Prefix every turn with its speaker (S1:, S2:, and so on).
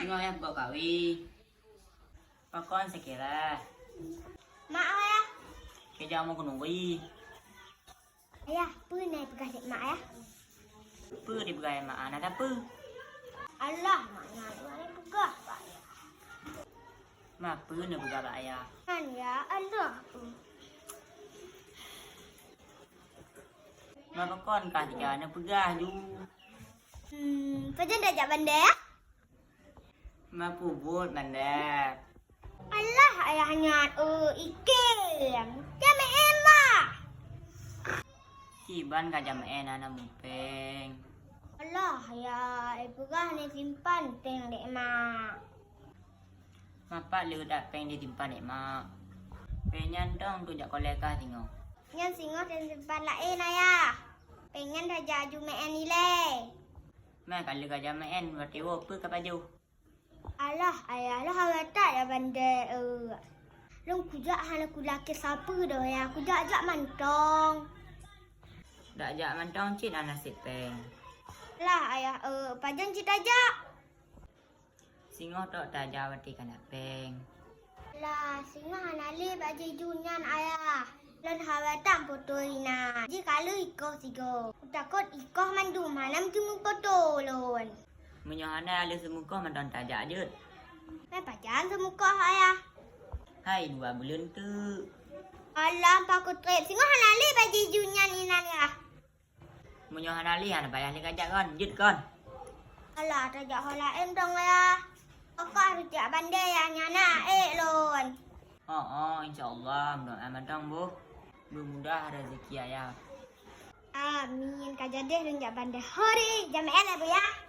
S1: Singo ya buka kawi. Pakon sekira.
S2: Mak ayah.
S1: Keja mau kunungui.
S2: Ayah, pu naik pegas dek mak ya.
S1: Pu di begai mak anak apa?
S2: Allah, maknya naik pegas pak ya.
S1: Mak pu ne begai pak ayah.
S2: Kan ya, Allah pu.
S1: Mak pakon kah tiga ne pegah ju.
S2: Pajan dah jak bandar ya?
S1: Mak pu buat bandar.
S2: Allah ayahnya ikan. Jam emak.
S1: Kiban kah jam anak mupeng.
S2: Allah ya, pegas ni simpan teng dek mak.
S1: Mapa lu dak peng ditimpan nek mak. Penyan dong tu jak kolekah tingo.
S2: Yang singo dan simpan lain ayah. Pengen dah jaju main nilai.
S1: Mak kalau kah jam en berarti wo pu ka baju.
S2: Allah ayah lah tak ya bandar. Long kujak hana kulaki siapa dah ya. Kujak jak mantong.
S1: Dak jak mantong cin anak sipeng.
S2: Lah ayah pajan cita jak.
S1: Singo tok taja berarti kana peng.
S2: Lah singa hana le baju junyan ayah. Lan hawa tak foto ina. Jika lu ikoh sigo. Takut ikoh mandu manam cuma foto lon.
S1: Menyohana ada semuka mantan taja je.
S2: Mai pajan semuka ayah.
S1: Hai 2 bulan tu.
S2: Alam paku trip. Singa hana le baju junyan ina ya.
S1: Menyohana li hana payah li kajak kon. Jut kon.
S2: Alah tajak hola em dong ya. Kakak harus jak bandar ya nyana lon.
S1: Oh, insyaallah mudah aman dong bu. Mudah rezeki ayah.
S2: Amin. Kajadeh lu jak bandar. Hori, jam bu ya.